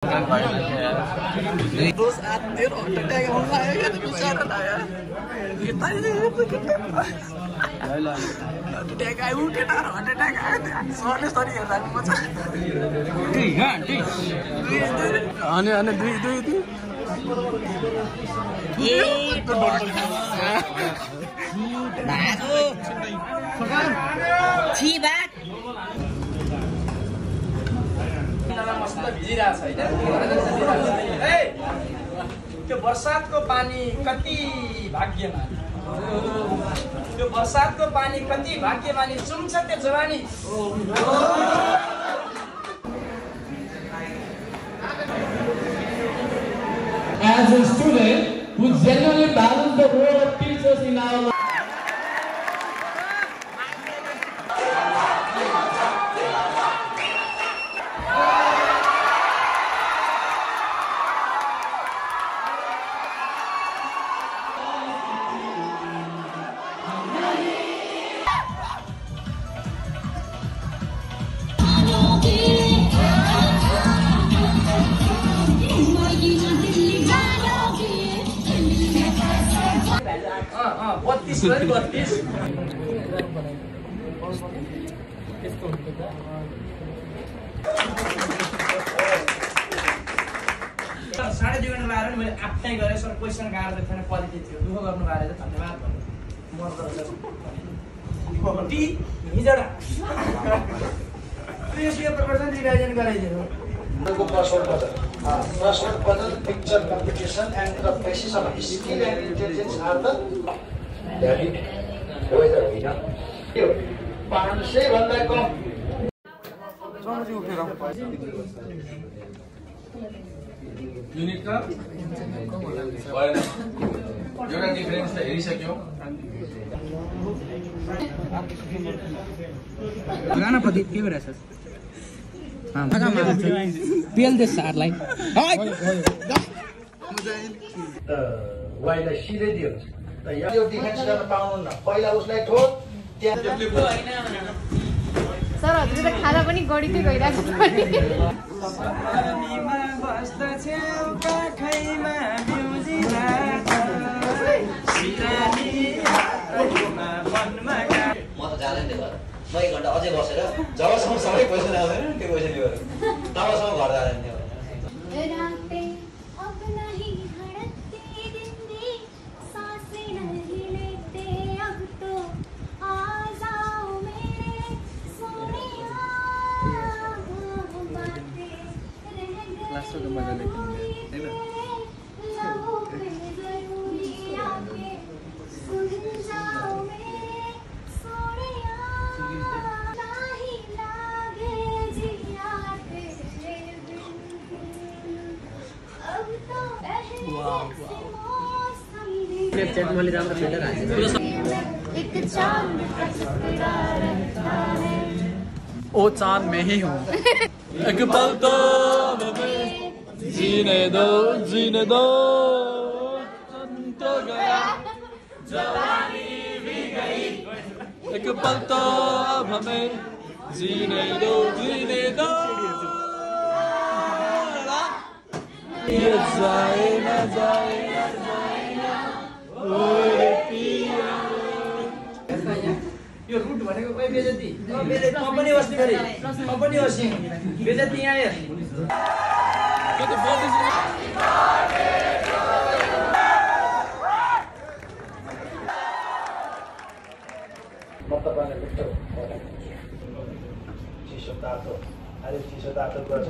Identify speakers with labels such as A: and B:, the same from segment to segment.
A: Terus anjir udah kayak mulai ya bicara lah ya. Kita ini kita. Udah kayak udah taruh ada kayak soalnya story ya tadi macam. Aneh duit.
B: Bagus. Cibat.
C: त्यो बर्सातको पानी कति भाग्यमानी त्यो बर्सातको पानी कति भाग्यमानी चुम्छ त्यो जवानी
D: As a student who genuinely balances the role of teachers in our life.
C: साढे 2 घण्टा लाएर मैले आफ्नै गरेँ सर क्वेसन गाह्रो थिएन क्वालिटी थियो दुःख गर्नु भएर धन्यवाद टी हिजोडा प्रिय प्रदर्शन रिभाइजन गराइदिनु
E: Person puzzle picture competition and the basis of skill and intelligence are the valid weather होइन यो 500 भन्दा कम
F: युनिट का एउटा डिफरेन्स त हेरिसक्यो
B: गाना प्रदीप के भइरहेछ पेल दे सारलाई
E: वाइलाई सिधै दियो त यो डिफेन्स गर्न पाउनुहुन्न पहिला उसलाई ठोक त्यहाँ
G: सर हजुरले त खाना पनि गढिकै गइरहेको
H: म त जाँदैन घर म 1 घण्टा अझै बसेर जबसम्म सबै क्वेसन आउँदैन त्यो क्वेसन लिएर तबसम्म घर जाँदैन थियो
A: ओ चांद में ही हूँ एक पल तो जीने दो तो गया जवानी भी गई एक पल तो अब हमें जीने दो ये जाए ना
C: यो रुट भनेको कोही बेजती कम्पनी बस्ने गरी कम्पनी बस्ने बेजती यहाँ हेर
E: म तपाईलाई भेट्छु चिसो तातो अहिले चिसो तातो गर्छ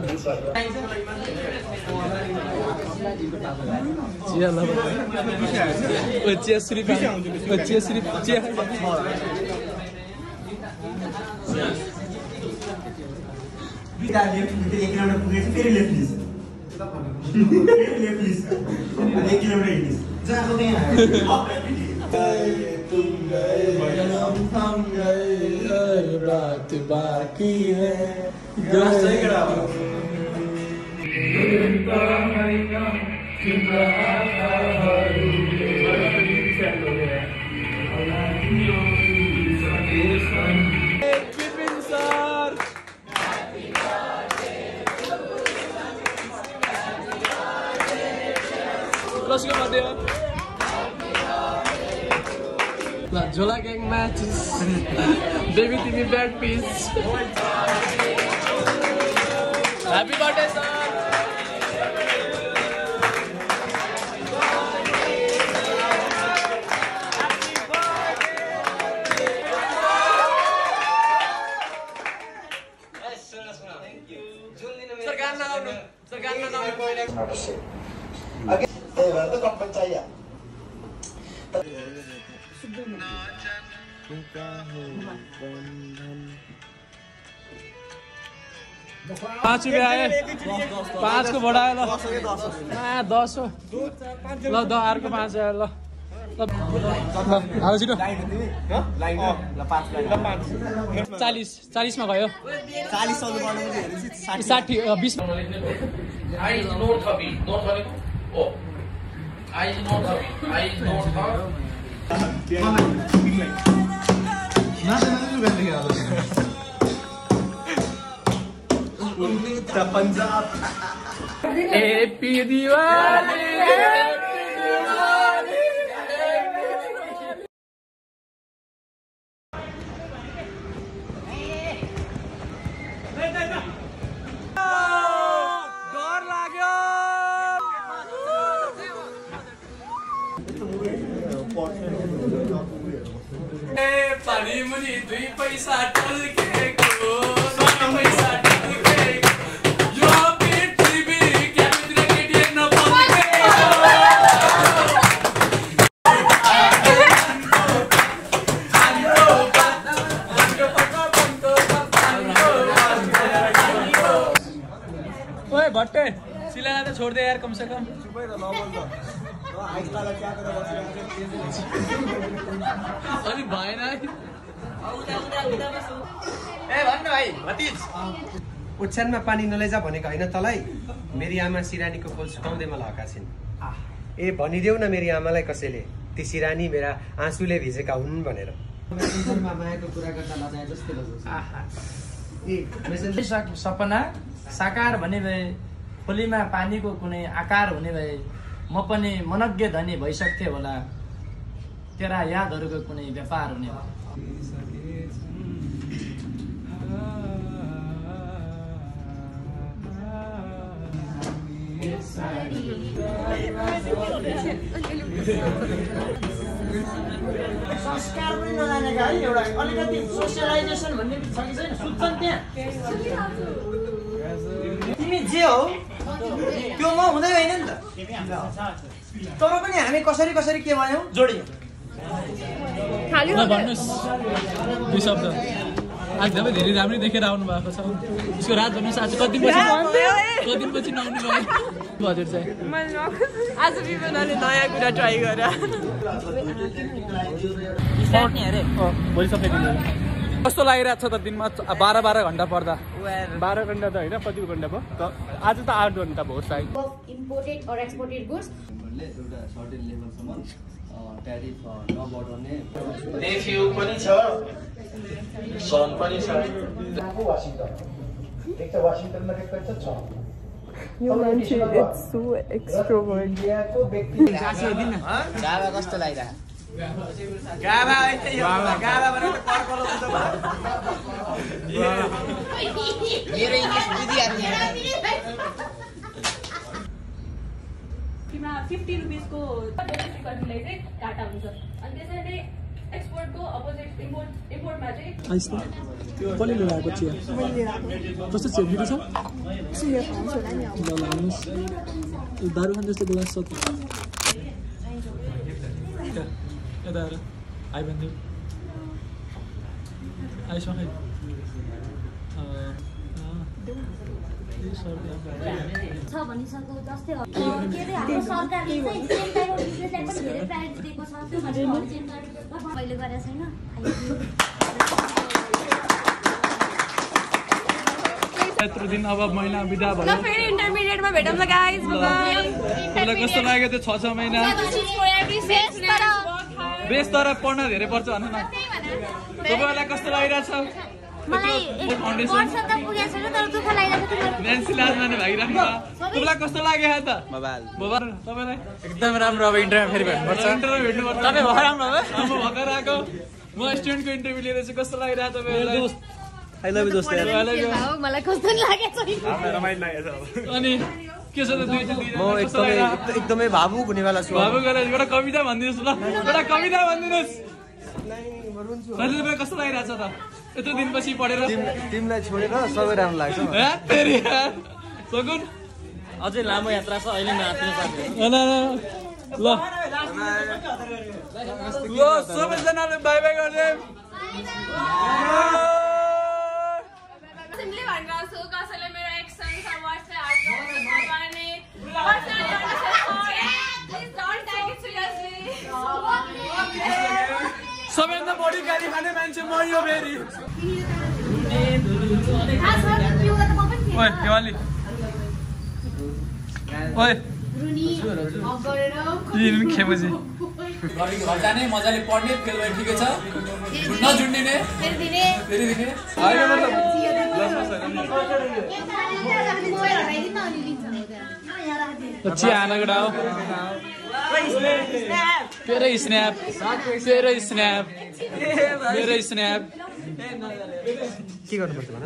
A: रात बाकी है प्लसको मध्ये हो ल झोला ग्याङ म्याचेस बेबी तिमी bad piece happy birthday sir पाँच रुपियाँ आयो 5 को बढायो ल 10 हो ल अर्को 5 आयो ल छिटो 40 मा गयो 60 20 पंजाब हैप्पी दिवाली डर लाग्यो ए पानी मुनि 2 पैसा टल्केको 2 पैसा भट्टे सिलाना तो छोड़ दे यार कम से कम अभी भाई ना
C: ए भन्नु भाइ भतिज
I: ओछ्यानमा पानी नलैजा भनेको हैन तलाई मेरी आमा सिरानीको खोल सुकाउँदैमा लगाएका छिन् ए भनिदेऊ न मेरी आमालाई कसैले ती सिरानी मेरा आँसुले भिजेका हुन् भनेर मायाको कुरा गर्दा लजाए जस्तै लाग्छ
C: सपना साकार भने भए खोलीमा पानीको कुनै आकार हुने भए म पनि मनज्ञ धनी भइसक्थे होला तेरा यादहरूको कुनै व्यापार हुने भए संस्कार पनि नजानेका है एउटा अलिकति सोसियलाइजेसन भन्ने छ कि छैन सुत्छन् त्यहाँ तिमी जे हो त्यो म हुँदै होइन नि त तर पनि हामी कसरी कसरी के भयौँ जोडियौँ
A: भन्नुहोस् 2 शब्द आज तपाईँ धेरै राम्रै देखेर आउनु भएको छ उसको रात भन्नुहोस् आज कति दिनपछि नआउनु भयो हजुर चाहिँ
G: आज विमानले नयाँ कुरा ट्राई गर
A: भोलि सबै कस्तो लागिरहेको छ त दिनमा 12 घण्टा पढ्दा 12 घण्टा त होइन कति घण्टा भयो आज त 8 घण्टा भयो सायद
G: इम्पोर्टेड और एक्सपोर्टेड गुड्स
H: एउटा सर्टेन लेभलसम्म ट्यारिफ नबढाउने
E: नेफ्यू पनि छ सन पनि छ वाशिंटन एक त वाशिंटनमा रेकर्ड छ
G: यो मान्छे इट्स सो एक्स्ट्रोभर्ट
E: इन्डियाको व्यक्ति
C: गावा कस्तो लागिरहेको गावा गावा भनेर पर्कलो हुन्छ मेरो इंग्लिश बुझिहाल्ने
J: तिम्रो 50 रुपैयाँ को कन्ट्रीलाई चाहिँ घाटा हुन्छ अनि त्यसैले एक्सपोर्टको अपोजिट इम्पोर्टमा चाहिँ
A: कसले लगाएको चिया कस्तो चिया मिठो छ दारू खान जस्तो ग्लास छ यता आएर आइ भन्दियो आइसमा खै
J: छ भनिसक्यो जस्तै हो के रे हाम्रो सरकारले चाहिँ सेम टाइप अफ बिजनेसलाई पनि धेरै प्रायोरिटी दिएको छ त्यो भनेर मैले गरेको छैन
A: यत्रो दिन अब महिना बिदा भयो
G: फेरि इन्टरमिडिएटमा भेटौँ ल गाइस बाइ
A: मलाई कस्तो लाग्यो त्यो 6 महिना बेस तर पढ्न धेरै पर्छ भन न तपाईहरुलाई कस्तो लागिरहेछ नेन्सी लाज माने भागिराख्नु तिमीलाई कस्तो लाग्यो त मोबाइल तपाईलाई एकदम राम्रो अब इन्टरभ्यु फेरि भेट्नुपर्छ इन्टरभ्यु भेट्नुपर्छ तपाईँ भर्खर राम्रो हो म भर्खर आएको म स्टुडेन्टको इन्टरभ्यु लिएर चाहिँ कस्तो लागिरहेको तपाईँलाई आई लभ यु दोस्त आई लभ यु
J: मलाई कस्तो लागेको छ
A: रमाइलो लागेको छ अनि के छ त
I: म एकदमै भावुक हुनेवाला छु
A: भावुक गरेर एउटा कविता भनिदिनुस् ल एउटा कविता भनिदिनुस् कस्तो लागिरहेको छ त यत्रो दिनपछि पढेर
I: तिमीलाई छोडेर सबै राम्रो लाग्छ
A: सगुन
C: अझै लामो यात्रा छ अहिले नाच्नु सक्यो
A: ल सबैजनाले बाई बाई गर्दै
J: सिम्पली भनिरहेको छु कसैले मेरो एक्सन छ वाट्सएप हार्ट
A: सबैभन्दा बढी गाली खाने मान्छे म यो फेरि ओइ केवाली ओइ खेपछि घर जाने मजाले पढ्ने फेल भए ठिकै छ नजुड्ने फेरि दिने चिया हानेको डाउ तेरो स्न्याप
I: के गर्नुपर्छ भन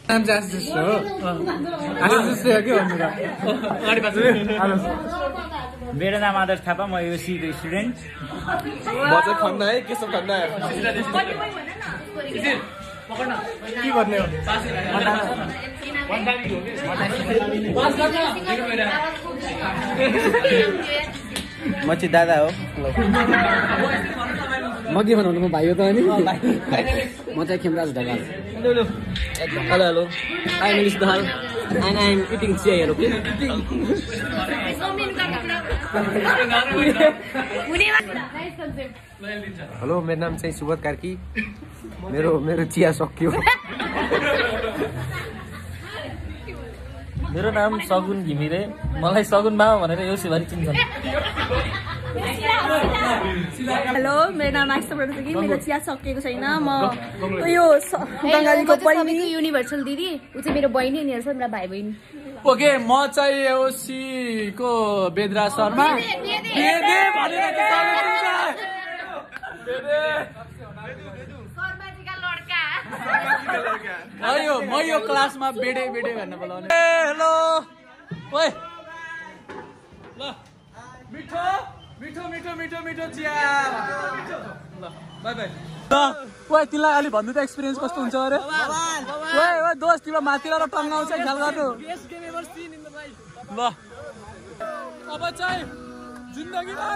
A: नाम चाहिँ आशिष जस्तो हो आशिष जस्तै हो कि भन्नु त अगाडि पाछ
C: मेरो नाम आदर्श थापा म योसीको स्टुडेन्ट
A: बजेट खन्दा है के सब खन्दा के गर्ने हो
B: म चाहिँ दादा हो म के भन्नु म भाइ हो त अनि म चाहिँ Khemraj Dhakal hello hello I am Dhakal and I am eating चिया हेलो
I: हेलो मेरो नाम चाहिँ सुबोध कार्की मेरो चिया सक्यो
C: मेरो नाम सगुन घिमिरे मलाई सगुन मामा भनेर यो सिभरी चिन्छन्
G: हेलो मेरो नाम आइसा प्रसाद मेरो चिया सकिएको छैन म यो बङ्गालीको बहिनी
J: युनिभर्सल दिदी ऊ चाहिँ मेरो बहिनी नि छ मेरा भाइ बहिनी
A: ओके म चाहिँ ओसीको बेद्रा शर्मा म यो क्लासमा बेडे भन्न बोलाउने हेलो ओइ ल मिठो मिठो मिठो मिठो मिठो चिया ल बाई बाई ओइ तिमीलाई अलि भन्नु त एक्सपिरियन्स कस्तो हुन्छ अरे ओइ दोस्त तिम्रो माथि र टङ्गाउँछ ख्याल गर्नु ल अब चाहिँ जिन्दगीमा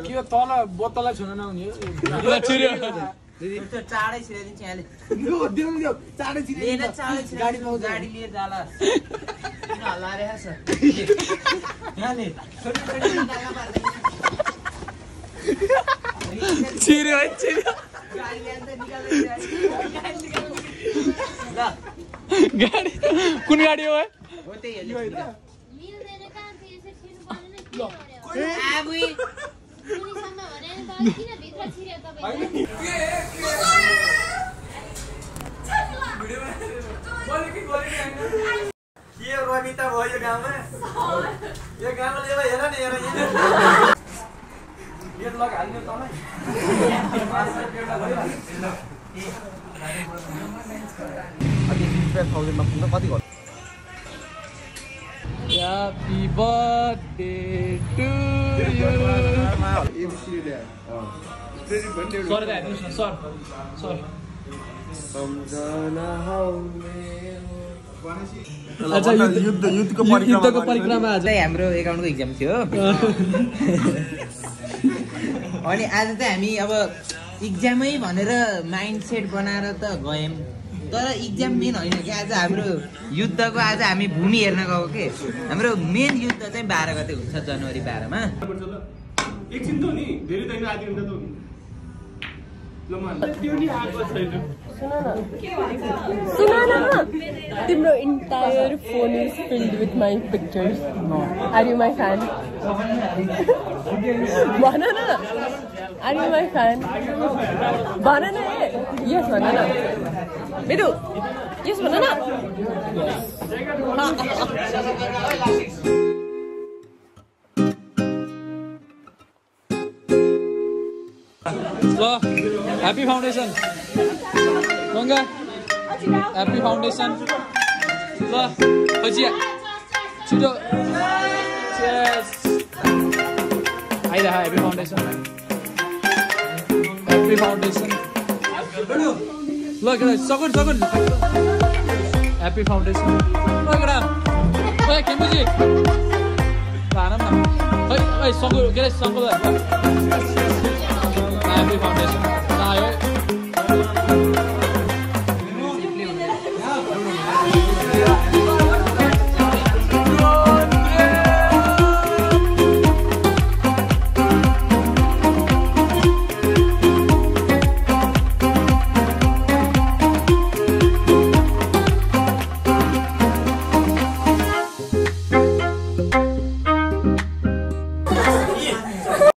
A: के तल बोतललाई छुन नहुने
B: चाँडै छिराइदिन्छ यहाँले
A: चाँडै
B: गाडी लिएर जाला किन हल्ला रहेछ यहाँले
A: छिर्यो है छिर्यो गाडी कुन गाडी हो
C: के रमिता भयो यो गाउँमा यो गाउँमा लिएर हेर न हेर गेट लग हाल्नु तँलाई
I: कति घर
A: Happy birthday to you. Sorry, Dad. Sorry. अच्छा युद्धको परिक्रमा आज
B: हाम्रो एकाउन्टको एक्जाम थियो
K: अनि आज चाहिँ हामी अब इक्जामै भनेर माइन्ड सेट बनाएर त गयौँ तर इक्जाम मेन होइन कि आज हाम्रो युद्धको आज हामी भूमि हेर्न गएको के हाम्रो मेन युद्ध चाहिँ 12 गते हुन्छ जनवरी 12 मा
L: एकछिन त नि धेरै त आधी घण्टा त
G: Timro entire phone is filled with my pictures. Are you my fan? Banana. Are you my fan? Banana. Yes, banana. Bidu. Yes, banana.
A: Lo, Happy Foundation. Ganga, Happy Foundation. Lo, Hajia. Chudo. Cheers. Aida, Happy Foundation. Happy Foundation. Look at that. Second. Happy Foundation. Look at that. Hey, Kimberly. Nah, Hey, get it,